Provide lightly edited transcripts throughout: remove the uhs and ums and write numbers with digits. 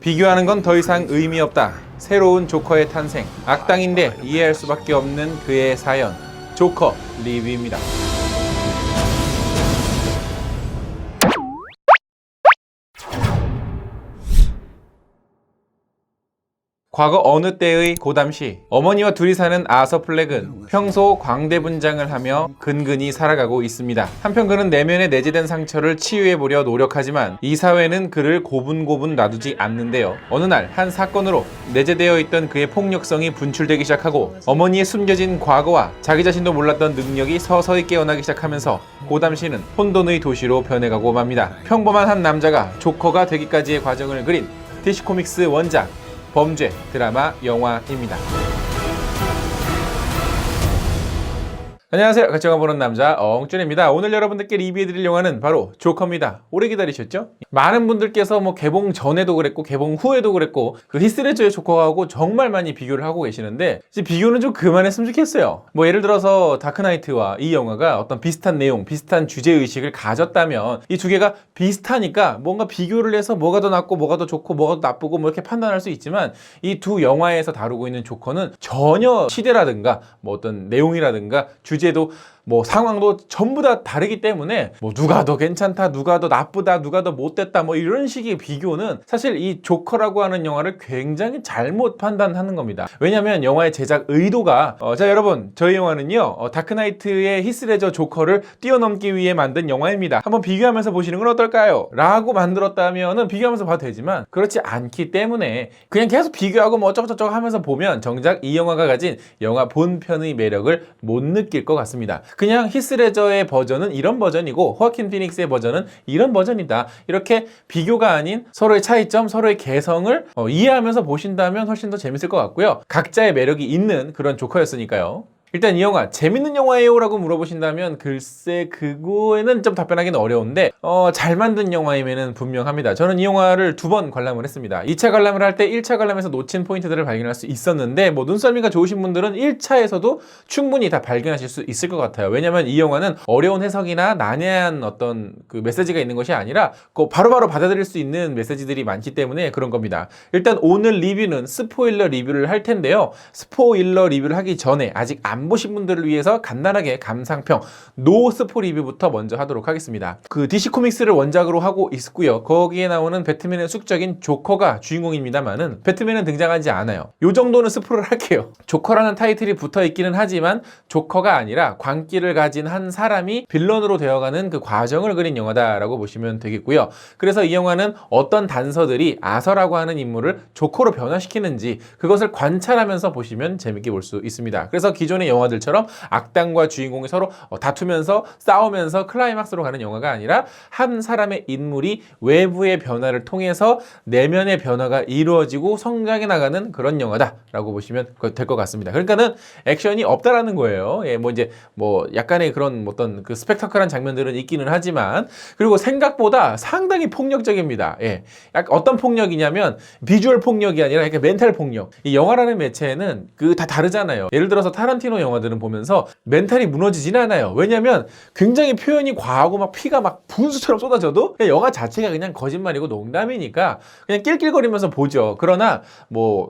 비교하는 건 더 이상 의미 없다. 새로운 조커의 탄생. 악당인데 이해할 수밖에 없는 그의 사연. 조커 리뷰입니다. 과거 어느 때의 고담시 어머니와 둘이 사는 아서 플렉은 평소 광대분장을 하며 근근히 살아가고 있습니다. 한편 그는 내면에 내재된 상처를 치유해보려 노력하지만 이 사회는 그를 고분고분 놔두지 않는데요. 어느 날 한 사건으로 내재되어 있던 그의 폭력성이 분출되기 시작하고 어머니의 숨겨진 과거와 자기 자신도 몰랐던 능력이 서서히 깨어나기 시작하면서 고담시는 혼돈의 도시로 변해가고 맙니다. 평범한 한 남자가 조커가 되기까지의 과정을 그린 DC 코믹스 원작 범죄 드라마 영화입니다. 안녕하세요. 같이 영화 보는 남자 엉준입니다. 오늘 여러분들께 리뷰해드릴 영화는 바로 조커입니다. 오래 기다리셨죠? 많은 분들께서 개봉 전에도 그랬고 개봉 후에도 그랬고 그 히스레저의 조커하고 정말 많이 비교를 하고 계시는데 이제 비교는 좀 그만했으면 좋겠어요. 예를 들어서 다크나이트와 이 영화가 어떤 비슷한 내용, 비슷한 주제의식을 가졌다면 이 두 개가 비슷하니까 뭔가 비교를 해서 뭐가 더 낫고 뭐가 더 좋고 뭐가 더 나쁘고 이렇게 판단할 수 있지만 이 두 영화에서 다루고 있는 조커는 전혀 시대라든가 어떤 내용이라든가 주제도 상황도 전부 다 다르기 때문에 누가 더 괜찮다, 누가 더 나쁘다, 누가 더 못됐다 이런 식의 비교는 사실 이 조커라고 하는 영화를 굉장히 잘못 판단하는 겁니다. 왜냐하면 영화의 제작 의도가 자 여러분 저희 영화는요 다크나이트의 히스레저 조커를 뛰어넘기 위해 만든 영화입니다. 한번 비교하면서 보시는 건 어떨까요? 라고 만들었다면은 비교하면서 봐도 되지만 그렇지 않기 때문에 그냥 계속 비교하고 어쩌고저쩌고 하면서 보면 정작 이 영화가 가진 영화 본편의 매력을 못 느낄 것 같습니다. 그냥 히스레저의 버전은 이런 버전이고 호아킨 피닉스의 버전은 이런 버전이다. 이렇게 비교가 아닌 서로의 차이점, 서로의 개성을 이해하면서 보신다면 훨씬 더 재밌을 것 같고요. 각자의 매력이 있는 그런 조커였으니까요. 일단 이 영화 재밌는 영화예요? 라고 물어보신다면 글쎄 그거에는 좀 답변하기는 어려운데 잘 만든 영화임에는 분명합니다. 저는 이 영화를 2번 관람을 했습니다. 2차 관람을 할 때 1차 관람에서 놓친 포인트들을 발견할 수 있었는데 눈썰미가 좋으신 분들은 1차에서도 충분히 다 발견하실 수 있을 것 같아요. 왜냐면 이 영화는 어려운 해석이나 난해한 어떤 그 메시지가 있는 것이 아니라 바로바로 받아들일 수 있는 메시지들이 많기 때문에 그런 겁니다. 일단 오늘 리뷰는 스포일러 리뷰를 할 텐데요. 스포일러 리뷰를 하기 전에 아직 안 보신 분들을 위해서 간단하게 감상평 노 스포 리뷰부터 먼저 하도록 하겠습니다. 그 DC 코믹스를 원작으로 하고 있고요. 거기에 나오는 배트맨의 숙적인 조커가 주인공입니다만은 배트맨은 등장하지 않아요. 요 정도는 스포를 할게요. 조커라는 타이틀이 붙어 있기는 하지만 조커가 아니라 광기를 가진 한 사람이 빌런으로 되어가는 그 과정을 그린 영화다라고 보시면 되겠고요. 그래서 이 영화는 어떤 단서들이 아서라고 하는 인물을 조커로 변화시키는지 그것을 관찰하면서 보시면 재밌게 볼 수 있습니다. 그래서 기존의 영화들처럼 악당과 주인공이 서로 다투면서 싸우면서 클라이막스로 가는 영화가 아니라 한 사람의 인물이 외부의 변화를 통해서 내면의 변화가 이루어지고 성장해 나가는 그런 영화다라고 보시면 될 것 같습니다. 그러니까는 액션이 없다라는 거예요. 약간의 그런 어떤 그 스펙타클한 장면들은 있기는 하지만 그리고 생각보다 상당히 폭력적입니다. 어떤 폭력이냐면 비주얼 폭력이 아니라 멘탈 폭력. 이 영화라는 매체는 다 다르잖아요. 예를 들어서 타란티노 영화들은 보면서 멘탈이 무너지진 않아요. 왜냐면 굉장히 표현이 과하고 피가 분수처럼 쏟아져도 영화 자체가 그냥 거짓말이고 농담이니까 그냥 낄낄거리면서 보죠. 그러나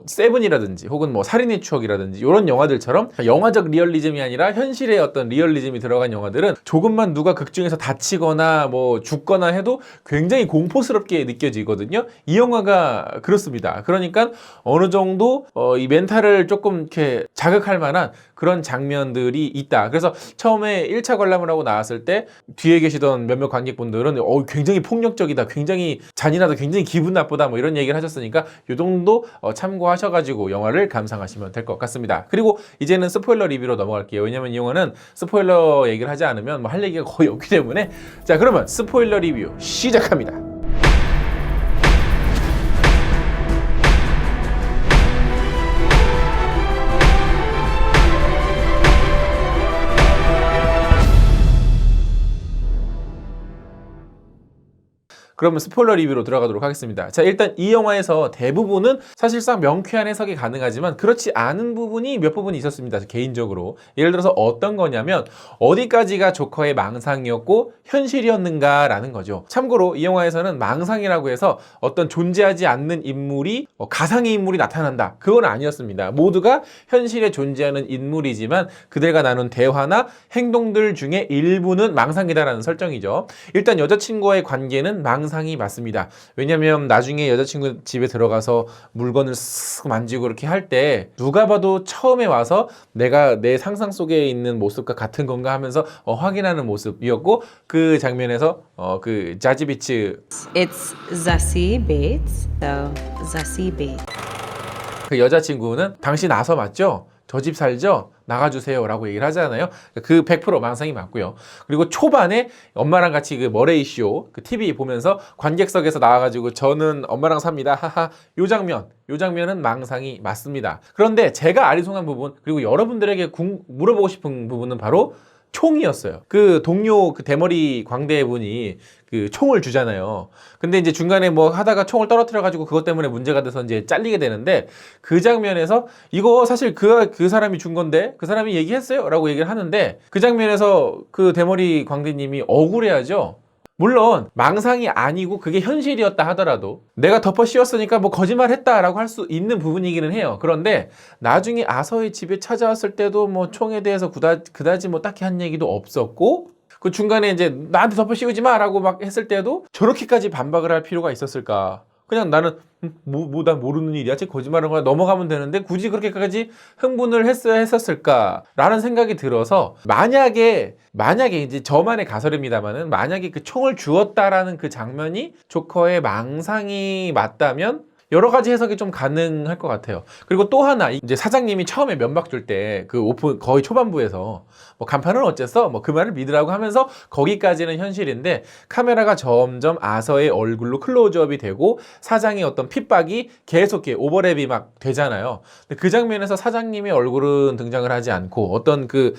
세븐이라든지 혹은 살인의 추억이라든지 이런 영화들처럼 영화적 리얼리즘이 아니라 현실의 어떤 리얼리즘이 들어간 영화들은 조금만 누가 극중에서 다치거나 죽거나 해도 굉장히 공포스럽게 느껴지거든요. 이 영화가 그렇습니다. 그러니까 어느 정도 이 멘탈을 조금 이렇게 자극할 만한 그런 장면들이 있다. 그래서 처음에 1차 관람을 하고 나왔을 때 뒤에 계시던 몇몇 관객분들은 굉장히 폭력적이다, 굉장히 잔인하다, 굉장히 기분 나쁘다 이런 얘기를 하셨으니까 이 정도 참고하셔가지고 영화를 감상하시면 될 것 같습니다. 그리고 이제는 스포일러 리뷰로 넘어갈게요. 왜냐면 이 영화는 스포일러 얘기를 하지 않으면 할 얘기가 거의 없기 때문에 자 그러면 스포일러 리뷰 시작합니다. 그러면 스포일러 리뷰로 들어가도록 하겠습니다. 자, 일단 이 영화에서 대부분은 사실상 명쾌한 해석이 가능하지만 그렇지 않은 부분이 몇 부분이 있었습니다. 개인적으로. 예를 들어서 어떤 거냐면 어디까지가 조커의 망상이었고 현실이었는가라는 거죠. 참고로 이 영화에서는 망상이라고 해서 어떤 존재하지 않는 인물이 가상의 인물이 나타난다. 그건 아니었습니다. 모두가 현실에 존재하는 인물이지만 그들과 나눈 대화나 행동들 중에 일부는 망상이다라는 설정이죠. 일단 여자친구와의 관계는 망상이 맞습니다. 왜냐면 나중에 여자친구 집에 들어가서 물건을 쓱 만지고 그렇게 할 때 누가 봐도 처음에 와서 내가 내 상상 속에 있는 모습과 같은 건가 하면서 확인하는 모습이었고 그 장면에서 그 자지비츠 It's Zazie Bates, so Zazie Bates. 그 여자친구는 당신 아서 맞죠? 저 집 살죠? 나가주세요 라고 얘기를 하잖아요. 그 100% 망상이 맞고요. 그리고 초반에 엄마랑 같이 그 머레이 쇼 그 TV 보면서 관객석에서 나와가지고 저는 엄마랑 삽니다 하하 요 장면은 망상이 맞습니다. 그런데 제가 아리송한 부분 그리고 여러분들에게 물어보고 싶은 부분은 바로 총이었어요. 그 동료 그 대머리 광대 분이 그 총을 주잖아요. 근데 이제 중간에 뭐 하다가 총을 떨어뜨려가지고 그것 때문에 문제가 돼서 이제 잘리게 되는데 그 장면에서 이거 사실 그 사람이 준 건데 그 사람이 얘기했어요? 라고 얘기를 하는데 그 장면에서 그 대머리 광대님이 억울해하죠. 물론 망상이 아니고 그게 현실이었다 하더라도 내가 덮어 씌웠으니까 뭐 거짓말했다라고 할 수 있는 부분이기는 해요. 그런데 나중에 아서의 집에 찾아왔을 때도 뭐 총에 대해서 그다지 뭐 딱히 한 얘기도 없었고 그 중간에 이제 나한테 덮어 씌우지 마라고 막 했을 때도 저렇게까지 반박을 할 필요가 있었을까? 그냥 나는 난 모르는 일이야. 쟤 거짓말한 거야. 넘어가면 되는데 굳이 그렇게까지 흥분을 했었을까라는 생각이 들어서 만약에 이제 저만의 가설입니다만은 만약에 그 총을 주었다라는 그 장면이 조커의 망상이 맞다면 여러 가지 해석이 좀 가능할 것 같아요. 그리고 또 하나 이제 사장님이 처음에 면박 줄 때 그 오픈 거의 초반부에서 뭐 간판은 어쨌어? 뭐 그 말을 믿으라고 하면서 거기까지는 현실인데 카메라가 점점 아서의 얼굴로 클로즈업이 되고 사장의 어떤 핍박이 계속 이렇게 오버랩이 막 되잖아요. 근데 그 장면에서 사장님의 얼굴은 등장을 하지 않고 어떤 그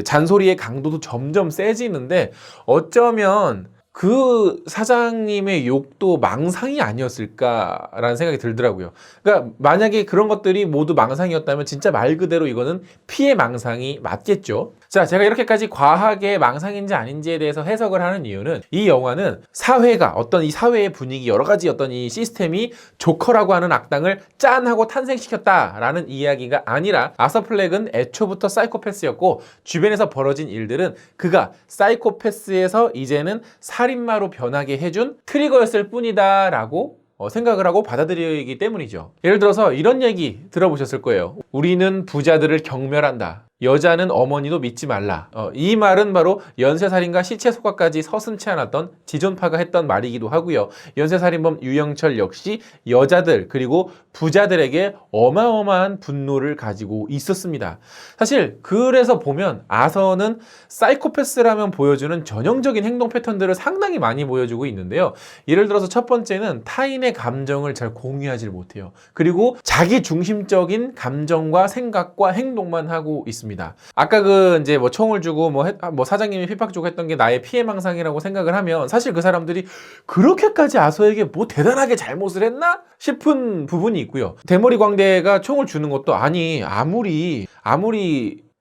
잔소리의 강도도 점점 세지는데 어쩌면 그 사장님의 욕도 망상이 아니었을까라는 생각이 들더라고요. 그러니까 만약에 그런 것들이 모두 망상이었다면 진짜 말 그대로 이거는 피해 망상이 맞겠죠. 자, 제가 이렇게까지 과하게 망상인지 아닌지에 대해서 해석을 하는 이유는 이 영화는 사회가 어떤 이 사회의 분위기 여러 가지 어떤 이 시스템이 조커라고 하는 악당을 짠 하고 탄생시켰다라는 이야기가 아니라 아서 플렉은 애초부터 사이코패스였고 주변에서 벌어진 일들은 그가 사이코패스에서 이제는 살인마로 변하게 해준 트리거였을 뿐이다 라고 생각을 하고 받아들이기 때문이죠. 예를 들어서 이런 얘기 들어보셨을 거예요. 우리는 부자들을 경멸한다. 여자는 어머니도 믿지 말라. 이 말은 바로 연쇄살인과 시체 소각까지 서슴지 않았던 지존파가 했던 말이기도 하고요. 연쇄살인범 유영철 역시 여자들 그리고 부자들에게 어마어마한 분노를 가지고 있었습니다. 사실 그래서 보면 아서는 사이코패스라면 보여주는 전형적인 행동 패턴들을 상당히 많이 보여주고 있는데요. 예를 들어서 첫 번째는 타인의 감정을 잘 공유하지 못해요. 그리고 자기 중심적인 감정과 생각과 행동만 하고 있습니다. 아까 그 이제 뭐 총을 주고 뭐 사장님이 핍박 주고 했던 게 나의 피해망상이라고 생각을 하면 사실 그 사람들이 그렇게까지 아서에게 뭐 대단하게 잘못을 했나 싶은 부분이 있고요. 대머리 광대가 총을 주는 것도 아무리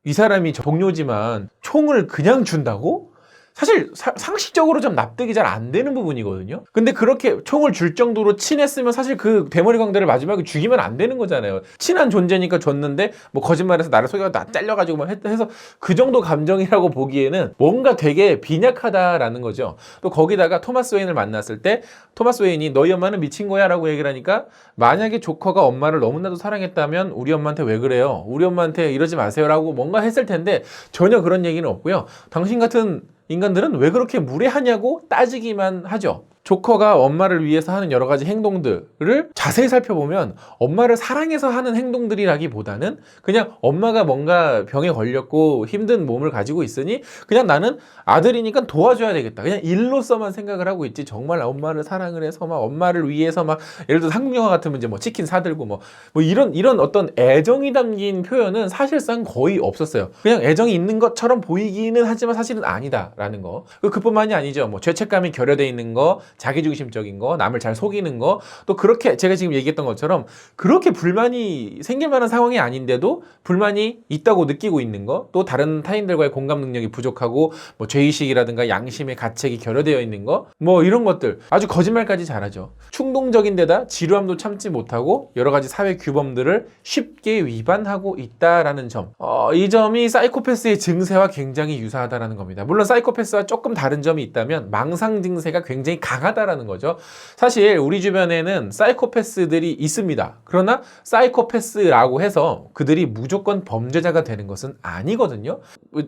이 사람이 동료지만 총을 그냥 준다고? 사실 상식적으로 좀 납득이 잘 안 되는 부분이거든요. 근데 그렇게 총을 줄 정도로 친했으면 사실 그 대머리 광대를 마지막에 죽이면 안 되는 거잖아요. 친한 존재니까 줬는데 뭐 거짓말해서 나를 속여 나 잘려가지고 막 해서 그 정도 감정이라고 보기에는 뭔가 되게 빈약하다라는 거죠. 또 거기다가 토마스 웨인을 만났을 때 토마스 웨인이 너희 엄마는 미친 거야 라고 얘기를 하니까 만약에 조커가 엄마를 너무나도 사랑했다면 우리 엄마한테 왜 그래요? 우리 엄마한테 이러지 마세요 라고 뭔가 했을 텐데 전혀 그런 얘기는 없고요. 당신 같은 인간들은 왜 그렇게 무례하냐고 따지기만 하죠. 조커가 엄마를 위해서 하는 여러 가지 행동들을 자세히 살펴보면 엄마를 사랑해서 하는 행동들이라기보다는 그냥 엄마가 뭔가 병에 걸렸고 힘든 몸을 가지고 있으니 그냥 나는 아들이니까 도와줘야 되겠다. 그냥 일로서만 생각을 하고 있지 정말 엄마를 사랑을 해서 막 엄마를 위해서 막 예를 들어 한국 영화 같으면 이제 뭐 치킨 사들고 뭐 이런 어떤 애정이 담긴 표현은 사실상 거의 없었어요. 그냥 애정이 있는 것처럼 보이기는 하지만 사실은 아니다라는 거. 그뿐만이 아니죠. 뭐 죄책감이 결여돼 있는 거 자기중심적인 거, 남을 잘 속이는 거, 또 그렇게 제가 지금 얘기했던 것처럼 그렇게 불만이 생길 만한 상황이 아닌데도 불만이 있다고 느끼고 있는 거, 또 다른 타인들과의 공감 능력이 부족하고 뭐 죄의식이라든가 양심의 가책이 결여되어 있는 거, 뭐 이런 것들 아주 거짓말까지 잘하죠. 충동적인 데다 지루함도 참지 못하고 여러 가지 사회 규범들을 쉽게 위반하고 있다라는 점. 이 점이 사이코패스의 증세와 굉장히 유사하다라는 겁니다. 물론 사이코패스와 조금 다른 점이 있다면 망상 증세가 굉장히 강하다라는 거죠. 사실 우리 주변에는 사이코패스들이 있습니다. 그러나 사이코패스라고 해서 그들이 무조건 범죄자가 되는 것은 아니거든요.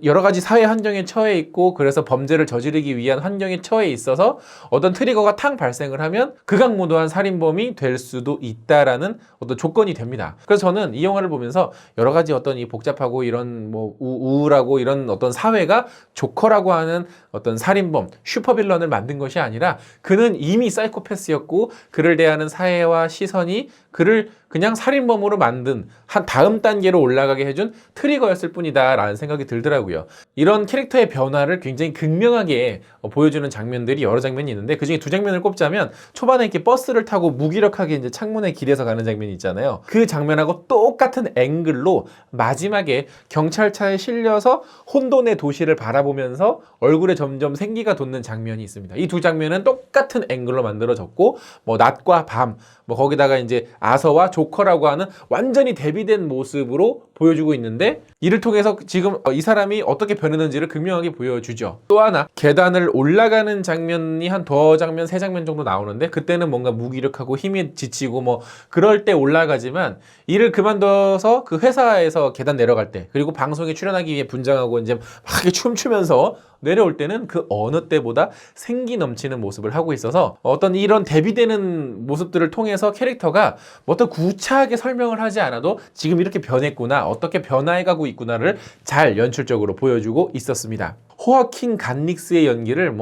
여러 가지 사회 환경에 처해 있고 그래서 범죄를 저지르기 위한 환경에 처해 있어서 어떤 트리거가 탕 발생을 하면 극악무도한 살인범이 될 수도 있다라는 어떤 조건이 됩니다. 그래서 저는 이 영화를 보면서 여러 가지 어떤 이 복잡하고 이런 뭐 우울하고 이런 어떤 사회가 조커라고 하는 어떤 살인범, 슈퍼빌런을 만든 것이 아니라 그는 이미 사이코패스였고 그를 대하는 사회와 시선이 그를 그냥 살인범으로 만든 한 다음 단계로 올라가게 해준 트리거였을 뿐이다 라는 생각이 들더라고요. 이런 캐릭터의 변화를 굉장히 극명하게 보여주는 장면들이 여러 장면이 있는데 그중에 두 장면을 꼽자면 초반에 이렇게 버스를 타고 무기력하게 이제 창문의 길에서 가는 장면이 있잖아요. 그 장면하고 똑같은 앵글로 마지막에 경찰차에 실려서 혼돈의 도시를 바라보면서 얼굴에 점점 생기가 돋는 장면이 있습니다. 이 두 장면은 똑같은 앵글로 만들어졌고 뭐 낮과 밤, 뭐 거기다가 이제 아서와 조커라고 하는 완전히 대비된 모습으로 보여주고 있는데 이를 통해서 지금 이 사람이 어떻게 변했는지를 극명하게 보여주죠. 또 하나 계단을 올라가는 장면이 한 두 장면, 세 장면 정도 나오는데 그때는 뭔가 무기력하고 힘이 지치고 뭐 그럴 때 올라가지만 일을 그만둬서 그 회사에서 계단 내려갈 때 그리고 방송에 출연하기 위해 분장하고 이제 막 이렇게 춤추면서 내려올 때는 그 어느 때보다 생기 넘치는 모습을 하고 있어서 어떤 이런 대비되는 모습들을 통해서 캐릭터가 뭐 어떤 구차하게 설명을 하지 않아도 지금 이렇게 변했구나, 어떻게 변화해가고 있구나를 잘 연출적으로 보여주고 있었습니다. 호아킨 간닉스의 연기를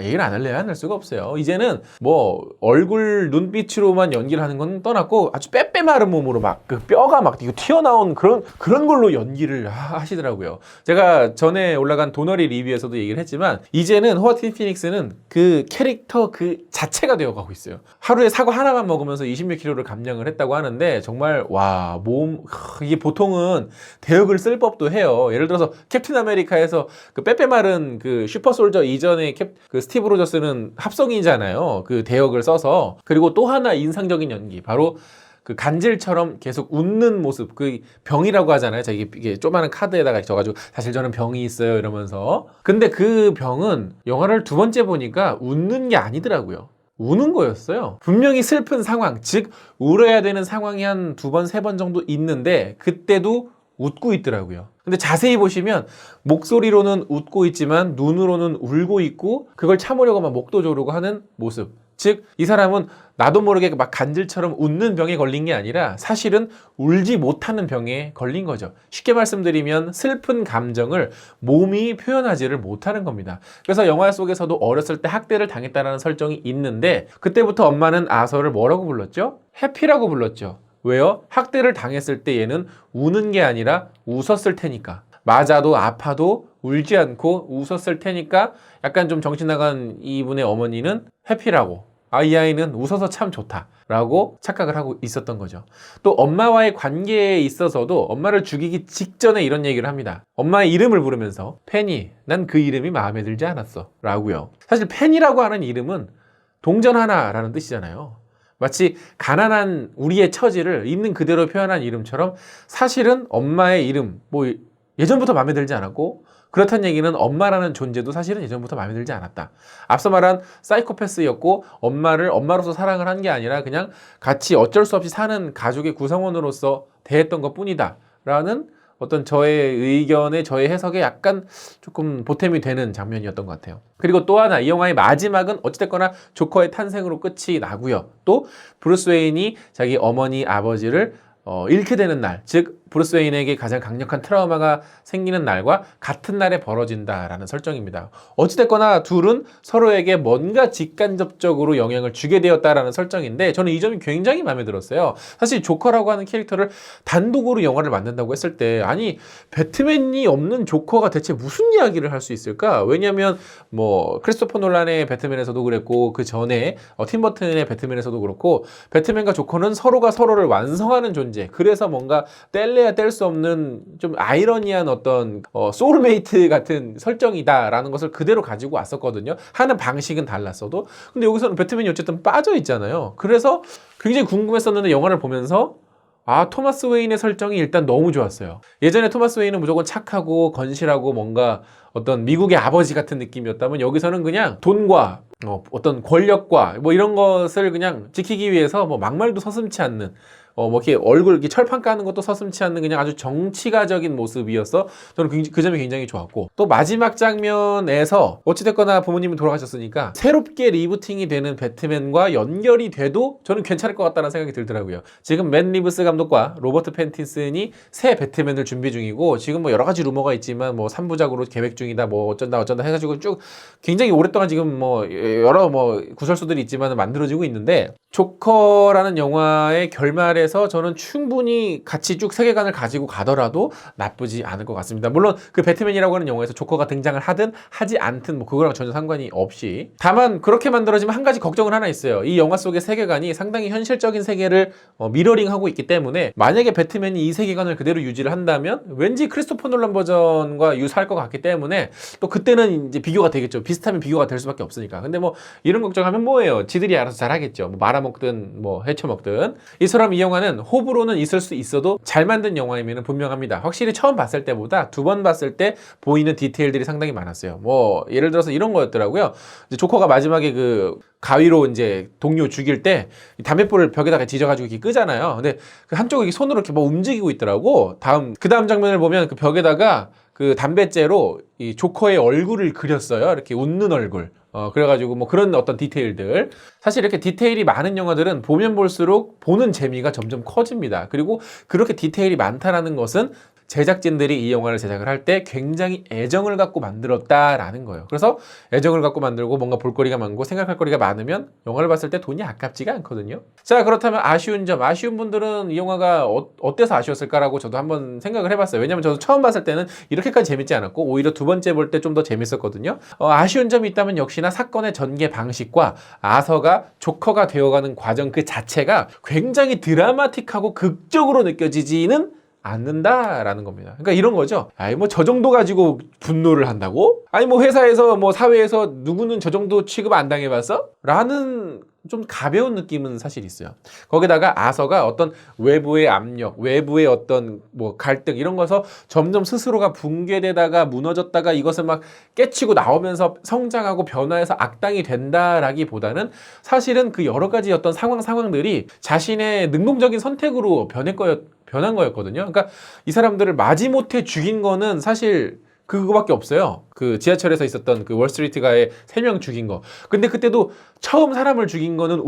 얘기를 안 할래야 할 수가 없어요. 이제는 뭐 얼굴 눈빛으로만 연기를 하는 건 떠났고 아주 빼빼 마른 몸으로 막 그 뼈가 막 이거 튀어나온 그런 걸로 연기를 하시더라고요. 제가 전에 올라간 도너리 리뷰에서도 얘기를 했지만 이제는 호아킨 피닉스는 그 캐릭터 그 자체가 되어가고 있어요. 하루에 사과 하나만 먹으면서 20몇 킬로를 감량을 했다고 하는데 정말 와 이게 보통은 대역을 쓸 법도 해요. 예를 들어서 캡틴 아메리카에서 그 빼빼 마른 그 슈퍼솔저 이전에 그 스티브 로저스는 합성이잖아요. 그 대역을 써서. 그리고 또 하나 인상적인 연기 바로 그 간질처럼 계속 웃는 모습, 그 병이라고 하잖아요. 자, 이게 조그마한 카드에다가 적어가지고 사실 저는 병이 있어요 이러면서. 근데 그 병은 영화를 두 번째 보니까 웃는 게 아니더라고요. 우는 거였어요. 분명히 슬픈 상황, 즉 울어야 되는 상황이 한 두 번, 세 번 정도 있는데 그때도 웃고 있더라고요. 근데 자세히 보시면 목소리로는 웃고 있지만 눈으로는 울고 있고 그걸 참으려고 막 목도 조르고 하는 모습. 즉 이 사람은 나도 모르게 막 간질처럼 웃는 병에 걸린 게 아니라 사실은 울지 못하는 병에 걸린 거죠. 쉽게 말씀드리면 슬픈 감정을 몸이 표현하지를 못하는 겁니다. 그래서 영화 속에서도 어렸을 때 학대를 당했다는 설정이 있는데 그때부터 엄마는 아서를 뭐라고 불렀죠? 해피라고 불렀죠. 왜요? 학대를 당했을 때 얘는 우는 게 아니라 웃었을 테니까. 맞아도 아파도 울지 않고 웃었을 테니까 약간 좀 정신 나간 이분의 어머니는 해피라고, 이 아이는 웃어서 참 좋다라고 착각을 하고 있었던 거죠. 또 엄마와의 관계에 있어서도 엄마를 죽이기 직전에 이런 얘기를 합니다. 엄마의 이름을 부르면서 페니, 난 그 이름이 마음에 들지 않았어 라고요. 사실 페니라고 하는 이름은 동전 하나라는 뜻이잖아요. 마치 가난한 우리의 처지를 있는 그대로 표현한 이름처럼 사실은 엄마의 이름 예전부터 마음에 들지 않았고 그렇다는 얘기는 엄마라는 존재도 사실은 예전부터 마음에 들지 않았다. 앞서 말한 사이코패스였고 엄마를 엄마로서 사랑을 한 게 아니라 그냥 같이 어쩔 수 없이 사는 가족의 구성원으로서 대했던 것 뿐이다 라는 어떤 저의 의견에 저의 해석에 약간 조금 보탬이 되는 장면이었던 것 같아요. 그리고 또 하나 이 영화의 마지막은 어찌됐거나 조커의 탄생으로 끝이 나고요. 또 브루스 웨인이 자기 어머니 아버지를 잃게 되는 날, 즉 브루스 웨인에게 가장 강력한 트라우마가 생기는 날과 같은 날에 벌어진다라는 설정입니다. 어찌됐거나 둘은 서로에게 뭔가 직간접적으로 영향을 주게 되었다라는 설정인데 저는 이 점이 굉장히 마음에 들었어요. 사실 조커라고 하는 캐릭터를 단독으로 영화를 만든다고 했을 때 아니 배트맨이 없는 조커가 대체 무슨 이야기를 할 수 있을까? 왜냐하면 뭐 크리스토퍼 놀란의 배트맨에서도 그랬고 그 전에 팀 버튼의 배트맨에서도 그렇고 배트맨과 조커는 서로가 서로를 완성하는 존재. 그래서 뭔가 뗄래야 뗄 수 없는 좀 아이러니한 어떤 소울메이트 같은 설정이다라는 것을 그대로 가지고 왔었거든요. 하는 방식은 달랐어도. 근데 여기서는 배트맨이 어쨌든 빠져 있잖아요. 그래서 굉장히 궁금했었는데 영화를 보면서 토마스 웨인의 설정이 일단 너무 좋았어요. 예전에 토마스 웨인은 무조건 착하고 건실하고 뭔가 어떤 미국의 아버지 같은 느낌이었다면 여기서는 그냥 돈과 어떤 권력과 뭐 이런 것을 그냥 지키기 위해서 뭐 막말도 서슴지 않는 뭐 이렇게 얼굴 이렇게 철판 까는 것도 서슴지 않는 그냥 아주 정치가적인 모습이어서 저는 그 점이 굉장히 좋았고 또 마지막 장면에서 어찌됐거나 부모님이 돌아가셨으니까 새롭게 리부팅이 되는 배트맨과 연결이 돼도 저는 괜찮을 것 같다는 생각이 들더라고요. 지금 맨 리브스 감독과 로버트 패틴슨이 새 배트맨을 준비 중이고 지금 뭐 여러 가지 루머가 있지만 뭐 3부작으로 계획 중이다 뭐 어쩐다 해가지고 쭉 굉장히 오랫동안 지금 뭐 여러 뭐 구설수들이 있지만 만들어지고 있는데 조커라는 영화의 결말에서 저는 충분히 같이 쭉 세계관을 가지고 가더라도 나쁘지 않을 것 같습니다. 물론 그 배트맨이라고 하는 영화에서 조커가 등장을 하든 하지 않든 뭐 그거랑 전혀 상관이 없이 다만 그렇게 만들어지면 한 가지 걱정은 하나 있어요. 이 영화 속의 세계관이 상당히 현실적인 세계를 미러링하고 있기 때문에 만약에 배트맨이 이 세계관을 그대로 유지를 한다면 왠지 크리스토퍼 놀란 버전과 유사할 것 같기 때문에 또 그때는 이제 비교가 되겠죠. 비슷하면 비교가 될 수밖에 없으니까. 근데 뭐 이런 걱정하면 뭐예요? 지들이 알아서 잘하겠죠. 뭐 말아먹든 뭐 헤쳐먹든 이처럼 이 영화는 호불호는 있을 수 있어도 잘 만든 영화이면 분명합니다. 확실히 처음 봤을 때보다 두 번 봤을 때 보이는 디테일들이 상당히 많았어요. 뭐 예를 들어서 이런 거였더라고요. 이제 조커가 마지막에 그 가위로 이제 동료 죽일 때 담뱃불을 벽에다가 지져가지고 이렇게 끄잖아요. 근데 그 한쪽에 이렇게 손으로 이렇게 뭐 움직이고 있더라고. 그 다음 장면을 보면 그 벽에다가 그 담뱃재로 이 조커의 얼굴을 그렸어요. 이렇게 웃는 얼굴. 그래가지고 뭐 그런 어떤 디테일들. 사실 이렇게 디테일이 많은 영화들은 보면 볼수록 보는 재미가 점점 커집니다. 그리고 그렇게 디테일이 많다라는 것은 제작진들이 이 영화를 제작을 할 때 굉장히 애정을 갖고 만들었다라는 거예요. 그래서 애정을 갖고 만들고 뭔가 볼거리가 많고 생각할 거리가 많으면 영화를 봤을 때 돈이 아깝지가 않거든요. 자, 그렇다면 아쉬운 분들은 이 영화가 어때서 아쉬웠을까라고 저도 한번 생각을 해봤어요. 왜냐면 저도 처음 봤을 때는 이렇게까지 재밌지 않았고 오히려 두 번째 볼 때 좀 더 재밌었거든요. 아쉬운 점이 있다면 역시나 사건의 전개 방식과 아서가 조커가 되어가는 과정 그 자체가 굉장히 드라마틱하고 극적으로 느껴지지는 않는다라는 겁니다. 그러니까 이런 거죠. 아니 뭐 저 정도 가지고 분노를 한다고? 아니 뭐 회사에서 뭐 사회에서 누구는 저 정도 취급 안 당해봤어? 라는 좀 가벼운 느낌은 사실 있어요. 거기다가 아서가 어떤 외부의 압력, 외부의 어떤 뭐 갈등 이런 거서 점점 스스로가 붕괴되다가 무너졌다가 이것을 막 깨치고 나오면서 성장하고 변화해서 악당이 된다라기보다는 사실은 그 여러 가지 어떤 상황들이 자신의 능동적인 선택으로 변한 거였거든요. 그러니까 이 사람들을 마지못해 죽인 거는 사실 그거밖에 없어요. 그 지하철에서 있었던 그 월스트리트가의 3명 죽인 거. 근데 그때도 처음 사람을 죽인 거는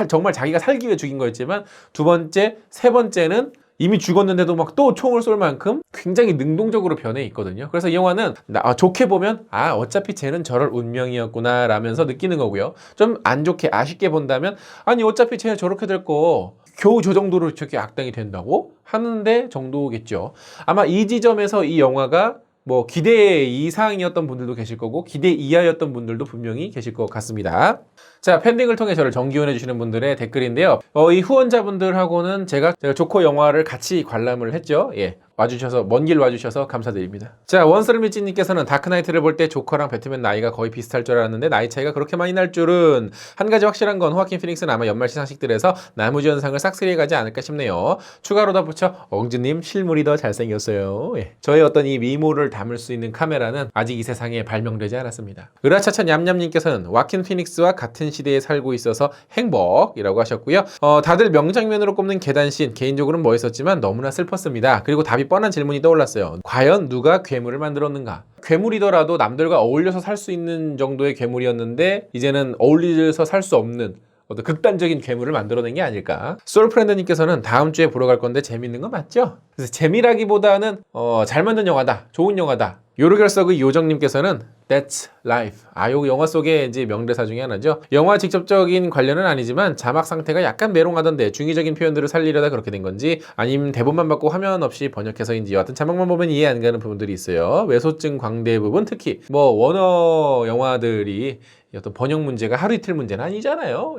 정말 자기가 살기 위해 죽인 거였지만 두 번째, 세 번째는 이미 죽었는데도 막 또 총을 쏠 만큼 굉장히 능동적으로 변해 있거든요. 그래서 이 영화는 좋게 보면 어차피 쟤는 저럴 운명이었구나 라면서 느끼는 거고요. 좀 안 좋게 아쉽게 본다면 아니 어차피 쟤는 저렇게 될 거 겨우 저 정도로 저렇게 악당이 된다고 하는데 정도겠죠. 아마 이 지점에서 이 영화가 뭐 기대 이상이었던 분들도 계실 거고 기대 이하였던 분들도 분명히 계실 것 같습니다. 자, 팬딩을 통해 저를 정기훈해 주시는 분들의 댓글인데요. 이 후원자분들하고는 제가 조커 영화를 같이 관람을 했죠. 예. 와주셔서 먼 길 와주셔서 감사드립니다. 자, 원스름미찌님께서는 다크나이트를 볼 때 조커랑 배트맨 나이가 거의 비슷할 줄 알았는데 나이 차이가 그렇게 많이 날 줄은. 한 가지 확실한 건 호아킨 피닉스는 아마 연말 시상식들에서 나무주 연상을 싹쓸이해 가지 않을까 싶네요. 추가로 덧붙여 엉즈님 실물이 더 잘생겼어요. 예. 저의 어떤 이 미모를 담을 수 있는 카메라는 아직 이 세상에 발명되지 않았습니다. 으라차차 냠냠님께서는 와킨 피닉스와 같은 시대에 살고 있어서 행복이라고 하셨고요. 다들 명장면으로 꼽는 계단씬 개인적으로는 멋있었지만 너무나 슬펐습니다. 그리고 답이 뻔한 질문이 떠올랐어요. 과연 누가 괴물을 만들었는가? 괴물이더라도 남들과 어울려서 살 수 있는 정도의 괴물이었는데 이제는 어울려서 살 수 없는 어떤 극단적인 괴물을 만들어낸 게 아닐까. 솔프렌드님께서는 다음 주에 보러 갈 건데 재밌는 거 맞죠? 그래서 재미라기보다는 잘 만든 영화다, 좋은 영화다. 요르결석의 요정님께서는 That's life. 요 영화 속의 이제 명대사 중에 하나죠. 영화 직접적인 관련은 아니지만 자막 상태가 약간 메롱하던데 중의적인 표현들을 살리려다 그렇게 된 건지 아니면 대본만 받고 화면 없이 번역해서인지 여하튼 자막만 보면 이해 안 가는 부분들이 있어요. 외소증 광대 부분 특히 뭐 워너 영화들이 어떤 번역 문제가 하루 이틀 문제는 아니잖아요.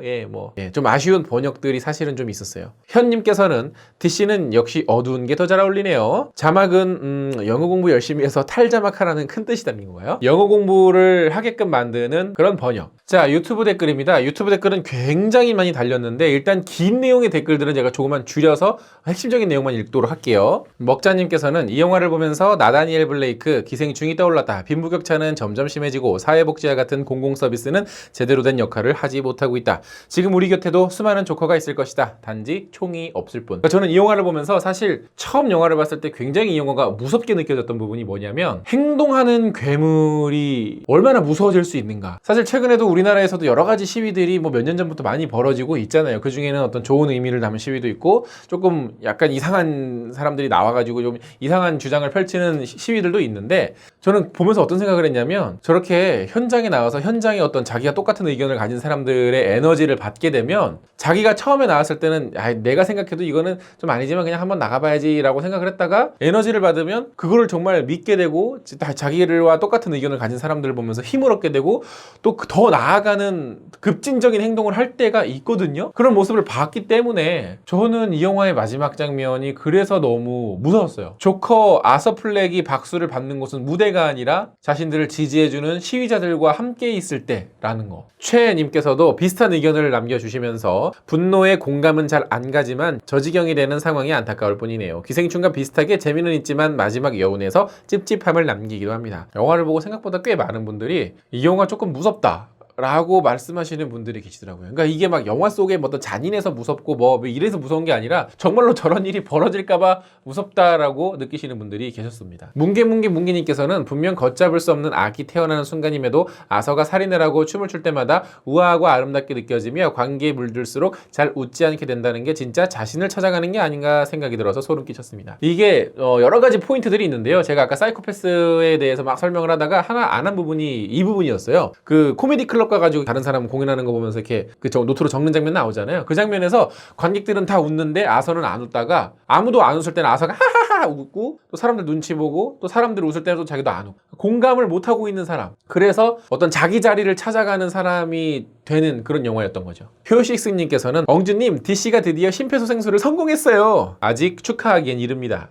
좀 아쉬운 번역들이 사실은 좀 있었어요. 현님께서는 DC는 역시 어두운 게 더 잘 어울리네요. 자막은 영어 공부 열심히 해서 탈자막하라는 큰 뜻이 담긴 거예요. 영어 공부를 하게끔 만드는 그런 번역. 자, 유튜브 댓글입니다. 유튜브 댓글은 굉장히 많이 달렸는데 일단 긴 내용의 댓글들은 제가 조금만 줄여서 핵심적인 내용만 읽도록 할게요. 먹자님께서는 이 영화를 보면서 나다니엘 블레이크 기생충이 떠올랐다. 빈부격차는 점점 심해지고 사회복지와 같은 공공서비스는 제대로 된 역할을 하지 못하고 있다. 지금 우리 곁에도 수많은 조커가 있을 것이다. 단지 총이 없을 뿐. 저는 이 영화를 보면서 사실 처음 영화를 봤을 때 굉장히 이 영화가 무섭게 느껴졌던 부분이 뭐냐면 행동하는 괴물이 얼마나 무서워질 수 있는가. 사실 최근에도 우리나라에서도 여러 가지 시위들이 뭐 몇 년 전부터 많이 벌어지고 있잖아요. 그 중에는 어떤 좋은 의미를 담은 시위도 있고 조금 약간 이상한 사람들이 나와가지고 좀 이상한 주장을 펼치는 시위들도 있는데 저는 보면서 어떤 생각을 했냐면 저렇게 현장에 나와서 현장에 어떤 자기가 똑같은 의견을 가진 사람들의 에너지를 받게 되면 자기가 처음에 나왔을 때는 내가 생각해도 이거는 좀 아니지만 그냥 한번 나가봐야지 라고 생각을 했다가 에너지를 받으면 그거를 정말 믿게 되고 자기와 똑같은 의견을 가진 사람들을 보면서 힘을 얻게 되고 또 더 나아가는 급진적인 행동을 할 때가 있거든요. 그런 모습을 봤기 때문에 저는 이 영화의 마지막 장면이 그래서 너무 무서웠어요. 조커 아서 플렉이 박수를 받는 곳은 무대가 아니라 자신들을 지지해주는 시위자들과 함께 있을 때라는 거. 최님께서도 비슷한 의견을 남겨주시면서 분노에 공감은 잘 안 가지만 저지경이 되는 상황이 안타까울 뿐이네요. 기생충과 비슷하게 재미는 있지만 마지막 여운에서 찝찝함을 남기기도 합니다. 영화를 보고 생각보다 꽤 많은 분들이 이 영화 조금 무섭다 라고 말씀하시는 분들이 계시더라고요. 그러니까 이게 막 영화 속에 뭐 어떤 잔인해서 무섭고 뭐 이래서 무서운 게 아니라 정말로 저런 일이 벌어질까봐 무섭다라고 느끼시는 분들이 계셨습니다. 뭉게뭉게뭉게님께서는 분명 걷잡을 수 없는 악이 태어나는 순간임에도 아서가 살인을 하고 춤을 출 때마다 우아하고 아름답게 느껴지며 관계에 물들수록 잘 웃지 않게 된다는 게 진짜 자신을 찾아가는 게 아닌가 생각이 들어서 소름 끼쳤습니다. 이게 여러 가지 포인트들이 있는데요. 제가 아까 사이코패스에 대해서 막 설명을 하다가 하나 안 한 부분이 이 부분이었어요. 그 코미디 클럽 가지고 다른 사람 공연하는 거 보면서 이렇게 노트로 적는 장면 나오잖아요. 그 장면에서 관객들은 다 웃는데 아서는 안 웃다가 아무도 안 웃을 때는 아서가 하하하 웃고 또 사람들 눈치 보고 또 사람들 웃을 때도 자기도 안 웃고 공감을 못 하고 있는 사람. 그래서 어떤 자기 자리를 찾아가는 사람이 되는 그런 영화였던 거죠. 표식스님께서는 엉주님 DC가 드디어 심폐소생술을 성공했어요. 아직 축하하기엔 이릅니다.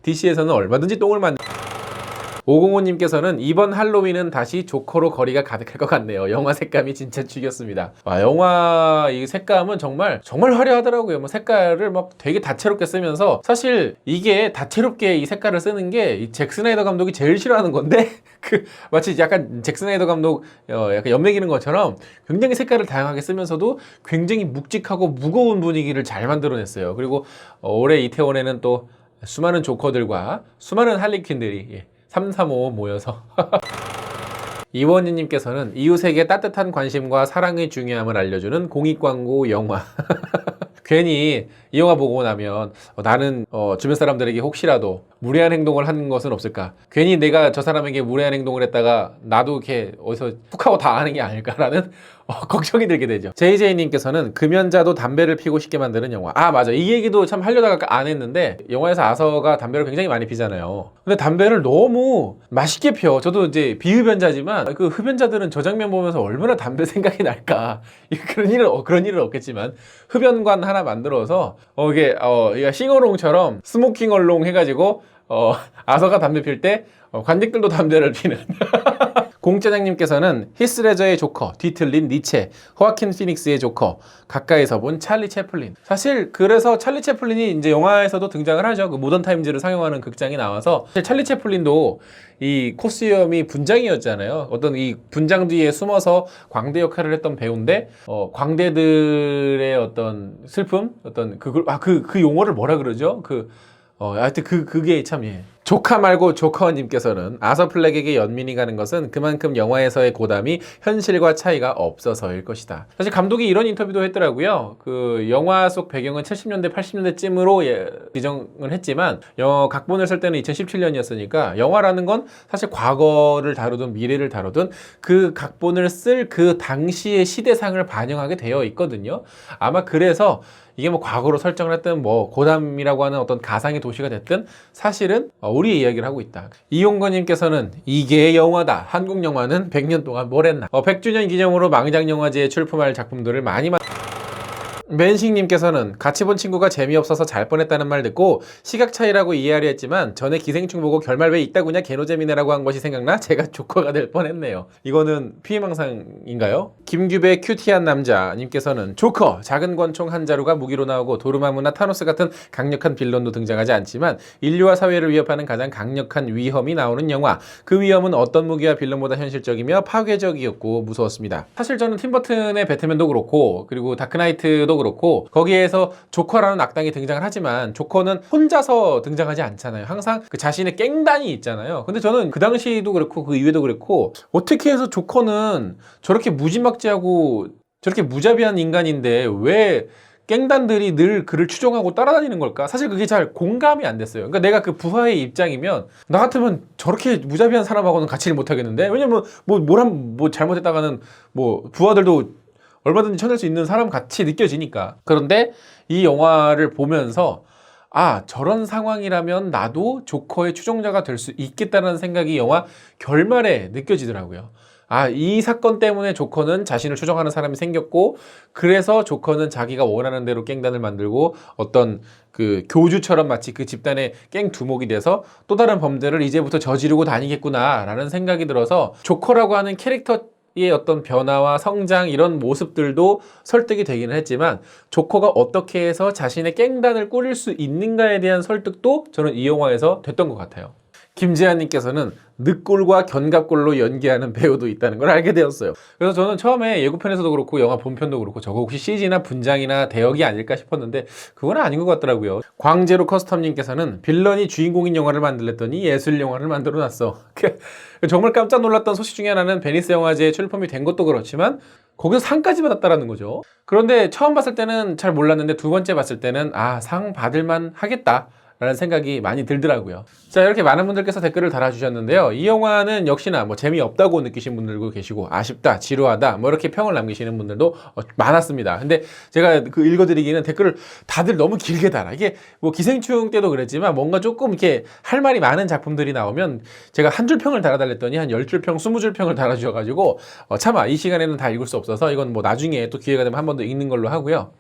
DC에서는 얼마든지 똥을 만 505님께서는 이번 할로윈은 다시 조커로 거리가 가득할 것 같네요. 영화 색감이 진짜 죽였습니다. 영화 이 색감은 정말 화려하더라고요. 뭐 색깔을 막 되게 다채롭게 쓰면서 사실 이게 다채롭게 이 색깔을 쓰는 게 이 잭 스나이더 감독이 제일 싫어하는 건데 마치 약간 잭 스나이더 감독 약간 연맥이는 것처럼 굉장히 색깔을 다양하게 쓰면서도 굉장히 묵직하고 무거운 분위기를 잘 만들어냈어요. 그리고 올해 이태원에는 또 수많은 조커들과 수많은 할리퀸들이 335 모여서 이원희님께서는 이웃에게 따뜻한 관심과 사랑의 중요함을 알려주는 공익광고 영화. 괜히 이 영화 보고 나면 나는 주변 사람들에게 혹시라도 무례한 행동을 하는 것은 없을까? 괜히 내가 저 사람에게 무례한 행동을 했다가 나도 이렇게 어디서 훅 하고 당하는 게 아닐까라는 걱정이 들게 되죠. JJ님께서는 금연자도 담배를 피고 싶게 만드는 영화. 맞아. 이 얘기도 참 하려다가 안 했는데 영화에서 아서가 담배를 굉장히 많이 피잖아요. 근데 담배를 너무 맛있게 펴. 저도 이제 비흡연자지만 그 흡연자들은 저 장면 보면서 얼마나 담배 생각이 날까. 그런 일은 없겠지만 흡연관 하나 만들어서 이게 싱어롱처럼 스모킹 얼롱 해가지고 아서가 담배 필 때 관객들도 담배를 피는. 공짜장님께서는 히스레저의 조커, 뒤틀린 니체, 호아킨 피닉스의 조커, 가까이서 본 찰리 채플린. 사실 그래서 찰리 채플린이 이제 영화에서도 등장을 하죠. 그 모던 타임즈를 상영하는 극장이 나와서 찰리 채플린도 이 코스염이 분장이었잖아요. 어떤 이 분장 뒤에 숨어서 광대 역할을 했던 배우인데 광대들의 어떤 슬픔, 어떤 그걸 그 용어를 뭐라 그러죠? 하여튼 그게 참 조카 말고 조커님께서는 아서 플렉에게 연민이 가는 것은 그만큼 영화에서의 고담이 현실과 차이가 없어서일 것이다. 사실 감독이 이런 인터뷰도 했더라고요. 그 영화 속 배경은 70년대, 80년대쯤으로 지정을 했지만 각본을 쓸 때는 2017년이었으니까 영화라는 건 사실 과거를 다루든 미래를 다루든 그 각본을 쓸 그 당시의 시대상을 반영하게 되어 있거든요. 아마 그래서 이게 뭐 과거로 설정을 했든 뭐 고담이라고 하는 어떤 가상의 도시가 됐든 사실은 우리의 이야기를 하고 있다. 이용건님께서는 이게 영화다. 한국 영화는 100년 동안 뭘 했나. 100주년 기념으로 망장영화제에 출품할 작품들을 많이 맨식님께서는 같이 본 친구가 재미없어서 잘 뻔했다는 말 듣고 시각 차이라고 이해하려 했지만 전에 기생충 보고 결말 왜 있다구냐 개노잼이네라고 한 것이 생각나 제가 조커가 될 뻔했네요. 이거는 피해망상인가요? 김규배 큐티한 남자님께서는 조커 작은 권총 한 자루가 무기로 나오고 도르마무나 타노스 같은 강력한 빌런도 등장하지 않지만 인류와 사회를 위협하는 가장 강력한 위험이 나오는 영화. 그 위험은 어떤 무기와 빌런보다 현실적이며 파괴적이었고 무서웠습니다. 사실 저는 팀버튼의 배트맨도 그렇고 그리고 다크나이트도 그렇고 거기에서 조커라는 악당이 등장을 하지만 조커는 혼자서 등장하지 않잖아요. 항상 그 자신의 깽단이 있잖아요. 근데 저는 그 당시도 그렇고 그 이후에도 그렇고 어떻게 해서 조커는 저렇게 무지막지하고 저렇게 무자비한 인간인데 왜 깽단들이 늘 그를 추종하고 따라다니는 걸까? 사실 그게 잘 공감이 안 됐어요. 그러니까 내가 그 부하의 입장이면 나 같으면 저렇게 무자비한 사람하고는 같이 일 못 하겠는데 왜냐면 뭐 잘못했다가는 뭐 부하들도 얼마든지 쳐낼 수 있는 사람 같이 느껴지니까. 그런데 이 영화를 보면서 아, 저런 상황이라면 나도 조커의 추종자가 될 수 있겠다는 생각이 영화 결말에 느껴지더라고요. 아, 이 사건 때문에 조커는 자신을 추종하는 사람이 생겼고 그래서 조커는 자기가 원하는 대로 깽단을 만들고 어떤 그 교주처럼 마치 그 집단의 깽 두목이 돼서 또 다른 범죄를 이제부터 저지르고 다니겠구나 라는 생각이 들어서 조커라고 하는 캐릭터 의 어떤 변화와 성장 이런 모습들도 설득이 되기는 했지만 조커가 어떻게 해서 자신의 깽단을 꾸릴 수 있는가에 대한 설득도 저는 이 영화에서 됐던 것 같아요. 김재한님께서는 늑골과 견갑골로 연기하는 배우도 있다는 걸 알게 되었어요. 그래서 저는 처음에 예고편에서도 그렇고 영화 본편도 그렇고 저거 혹시 CG나 분장이나 대역이 아닐까 싶었는데 그건 아닌 것 같더라고요. 광제로 커스텀님께서는 빌런이 주인공인 영화를 만들랬더니 예술 영화를 만들어놨어. 정말 깜짝 놀랐던 소식 중에 하나는 베니스 영화제에 출품이 된 것도 그렇지만 거기서 상까지 받았다라는 거죠. 그런데 처음 봤을 때는 잘 몰랐는데 두 번째 봤을 때는 아, 상 받을만 하겠다 라는 생각이 많이 들더라고요. 자, 이렇게 많은 분들께서 댓글을 달아주셨는데요. 이 영화는 역시나 뭐 재미없다고 느끼신 분들도 계시고 아쉽다, 지루하다 뭐 이렇게 평을 남기시는 분들도 많았습니다. 근데 제가 그 읽어드리기는 댓글을 다들 너무 길게 달아. 이게 뭐 기생충 때도 그랬지만 뭔가 조금 이렇게 할 말이 많은 작품들이 나오면 제가 한 줄 평을 달아달랬더니 한 10줄 평, 20줄 평을 달아주셔가지고 차마 이 시간에는 다 읽을 수 없어서 이건 뭐 나중에 또 기회가 되면 한 번 더 읽는 걸로 하고요.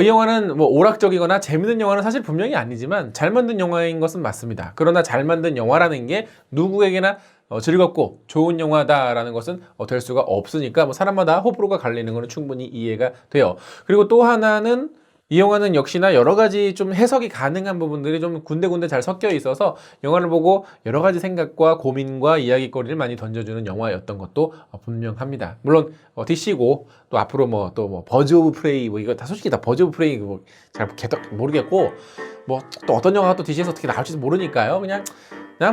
이 영화는 뭐 오락적이거나 재밌는 영화는 사실 분명히 아니지만 잘 만든 영화인 것은 맞습니다. 그러나 잘 만든 영화라는 게 누구에게나 즐겁고 좋은 영화다라는 것은 될 수가 없으니까 뭐 사람마다 호불호가 갈리는 것은 충분히 이해가 돼요. 그리고 또 하나는 이 영화는 역시나 여러 가지 좀 해석이 가능한 부분들이 좀 군데군데 잘 섞여 있어서 영화를 보고 여러 가지 생각과 고민과 이야기거리를 많이 던져주는 영화였던 것도 분명합니다. 물론 DC고 또 앞으로 뭐 버즈 오브 프레이 뭐 이거 다 솔직히 다 버즈 오브 프레이 뭐 잘 모르겠고 뭐 또 어떤 영화가 또 DC에서 어떻게 나올지도 모르니까요. 그냥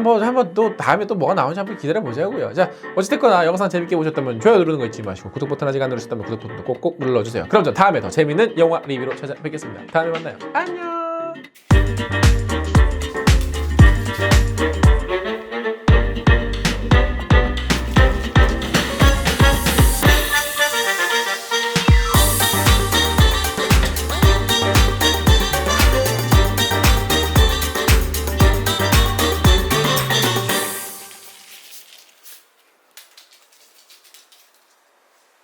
뭐 한번 또 다음에 또 뭐가 나오는지 한번 기다려 보자고요. 자, 어찌됐거나 영상 재밌게 보셨다면 좋아요 누르는 거 잊지 마시고 구독 버튼 아직 안 누르셨다면 구독 버튼도 꼭꼭 눌러주세요. 그럼 전 다음에 더 재밌는 영화 리뷰로 찾아뵙겠습니다. 다음에 만나요. 안녕.